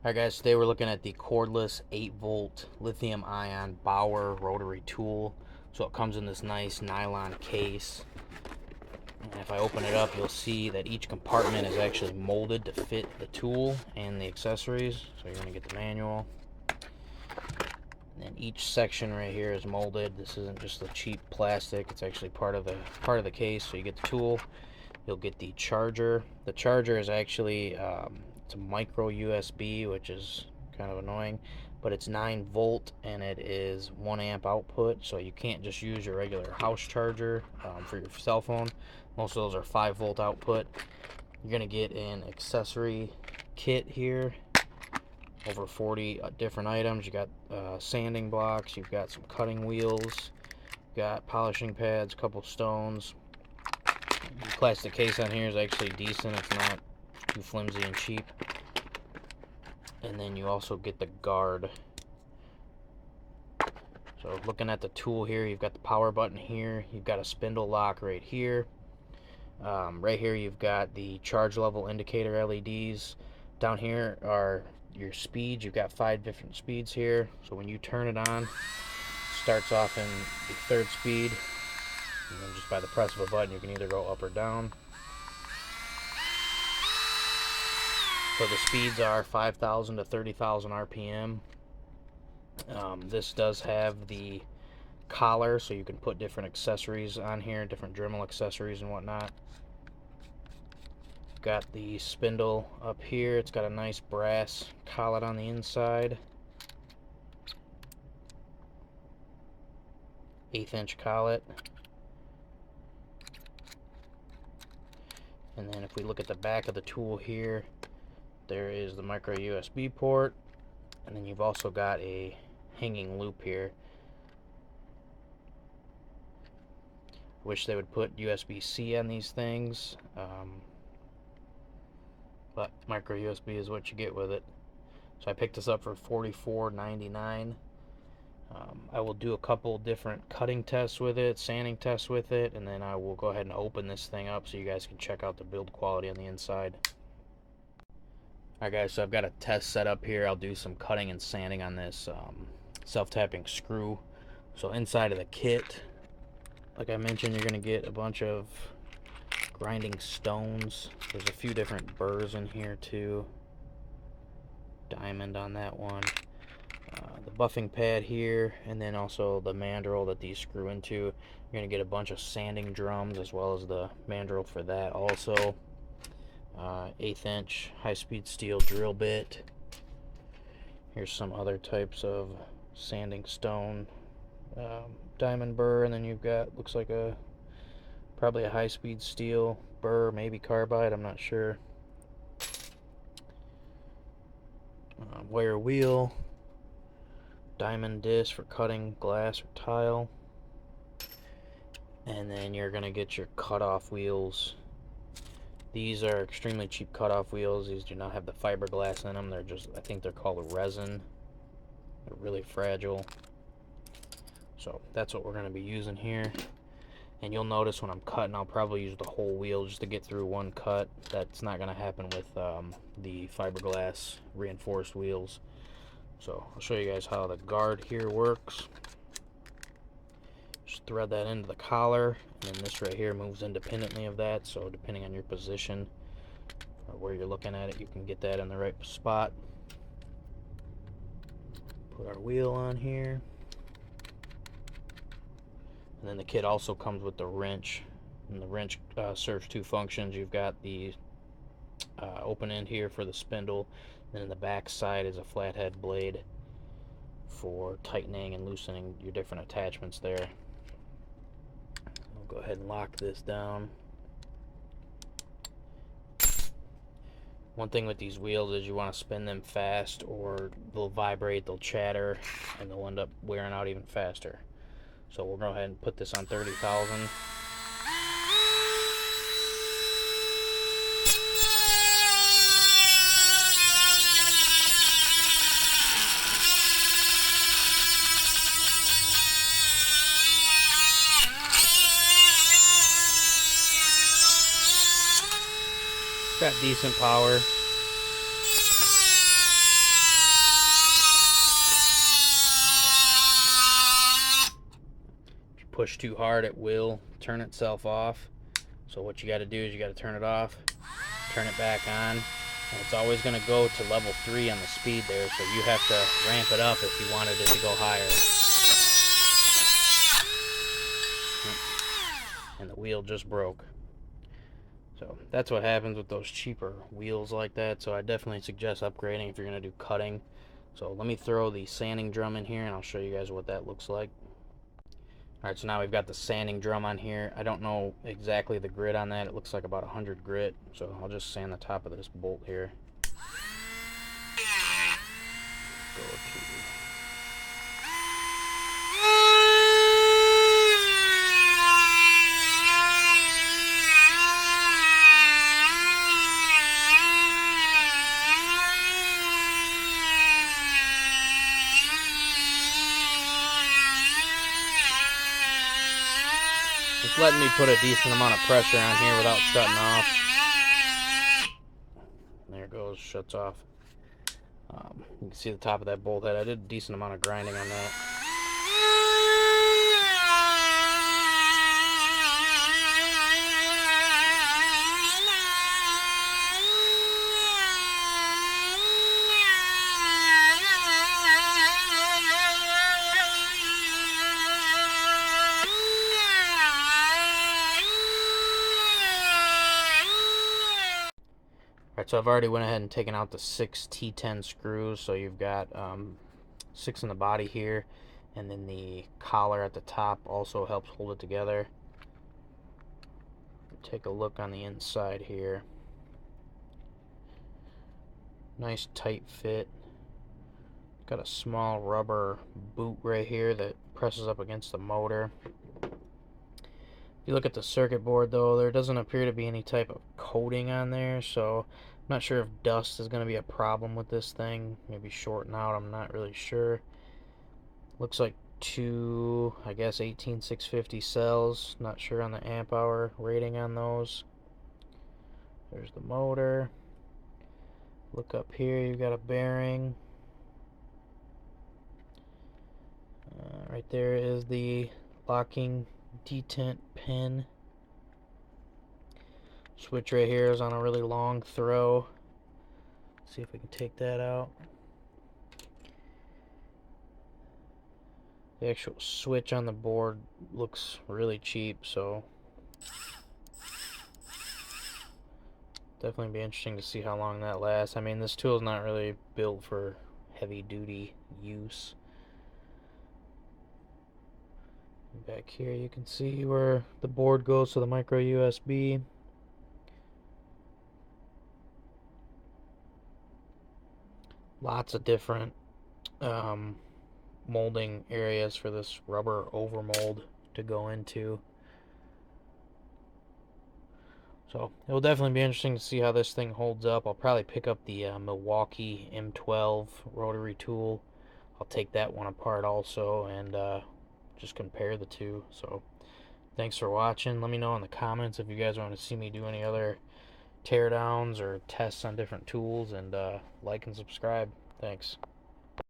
Alright guys, today we're looking at the cordless 8-volt lithium ion Bauer rotary tool. So it comes in this nice nylon case. And if I open it up, you'll see that each compartment is actually molded to fit the tool and the accessories. So you're going to get the manual. And then each section right here is molded. This isn't just the cheap plastic, it's actually part of the case. So you get the tool, you'll get the charger. The charger is actually it's a micro USB, which is kind of annoying, but it's 9-volt and it is 1 amp output, so you can't just use your regular house charger for your cell phone. Most of those are 5-volt output. You're gonna get an accessory kit here, over 40 different items. You got sanding blocks, you've got some cutting wheels, you've got polishing pads, a couple stones. The plastic case on here is actually decent, it's not too flimsy and cheap. And then you also get the guard. So looking at the tool here, you've got the power button here, you've got a spindle lock right here. Right here you've got the charge level indicator LEDs. Down here are your speeds. You've got 5 different speeds here. So when you turn it on, it starts off in the 3rd speed. And then just by the press of a button, you can either go up or down. So the speeds are 5,000 to 30,000 RPM. This does have the collar, so you can put different accessories on here, different Dremel accessories and whatnot. Got the spindle up here. It's got a nice brass collet on the inside. 1/8-inch collet. And then if we look at the back of the tool here, there is the micro USB port, and then you've also got a hanging loop here. Wish they would put USB-C on these things, but micro USB is what you get with it. So I picked this up for $44.99. I will do a couple different cutting tests with it, sanding tests with it, and then I will go ahead and open this thing up so you guys can check out the build quality on the inside. Alright guys, so I've got a test set up here. I'll do some cutting and sanding on this self-tapping screw. So inside of the kit, like I mentioned, you're going to get a bunch of grinding stones. There's a few different burrs in here too. Diamond on that one. The buffing pad here, and then also the mandrel that these screw into. You're going to get a bunch of sanding drums as well as the mandrel for that also. 1/8-inch high-speed steel drill bit. Here's some other types of sanding stone, diamond burr, and then you've got, looks like probably a high-speed steel burr, maybe carbide, I'm not sure. Wire wheel, diamond disc for cutting glass or tile, and then you're gonna get your cutoff wheels. These are extremely cheap cutoff wheels. These do not have the fiberglass in them. They're just, I think they're called resin. They're really fragile. So that's what we're going to be using here. And you'll notice when I'm cutting, I'll probably use the whole wheel just to get through one cut. That's not going to happen with the fiberglass reinforced wheels. So I'll show you guys how the guard here works. Just thread that into the collar, and then this right here moves independently of that, so depending on your position or where you're looking at it, you can get that in the right spot. Put our wheel on here, and then the kit also comes with the wrench, and the wrench serves 2 functions. You've got the open end here for the spindle, and then the back side is a flathead blade for tightening and loosening your different attachments there. Go ahead and lock this down. One thing with these wheels is you want to spin them fast or they'll vibrate, they'll chatter, and they'll end up wearing out even faster. So we'll go ahead and put this on 30,000. Got decent power. push too hard, it will turn itself off. So what you got to do is you got to turn it off, turn it back on, and it's always going to go to level 3 on the speed there, so you have to ramp it up if you wanted it to go higher. And the wheel just broke. So that's what happens with those cheaper wheels like that. So I definitely suggest upgrading if you're going to do cutting. So let me throw the sanding drum in here and I'll show you guys what that looks like. Alright, so now we've got the sanding drum on here. I don't know exactly the grit on that. It looks like about 100 grit. So I'll just sand the top of this bolt here. Go to It's letting me put a decent amount of pressure on here without shutting off. There it goes, shuts off. You can see the top of that bolt head. I did a decent amount of grinding on that. Alright, so I've already went ahead and taken out the 6 T10 screws. So you've got 6 in the body here, and then the collar at the top also helps hold it together. Take a look on the inside here. Nice tight fit. Got a small rubber boot right here that presses up against the motor. If you look at the circuit board though, there doesn't appear to be any type of coating on there, so I'm not sure if dust is going to be a problem with this thing. Maybe shorting out, I'm not really sure. Looks like 2, I guess 18650 cells. Not sure on the amp hour rating on those. There's the motor. Look up here, you've got a bearing. Right there is the locking detent pin. Switch right here is on a really long throw. Let's see if we can take that out. The actual switch on the board looks really cheap, so definitely be interesting to see how long that lasts. I mean, this tool is not really built for heavy duty use. Back here you can see where the board goes to the micro USB. Lots of different molding areas for this rubber overmold to go into. So it will definitely be interesting to see how this thing holds up. I'll probably pick up the Milwaukee M12 rotary tool. I'll take that one apart also and just compare the two. So thanks for watching. Let me know in the comments if you guys want to see me do any other teardowns or tests on different tools, and like and subscribe. Thanks.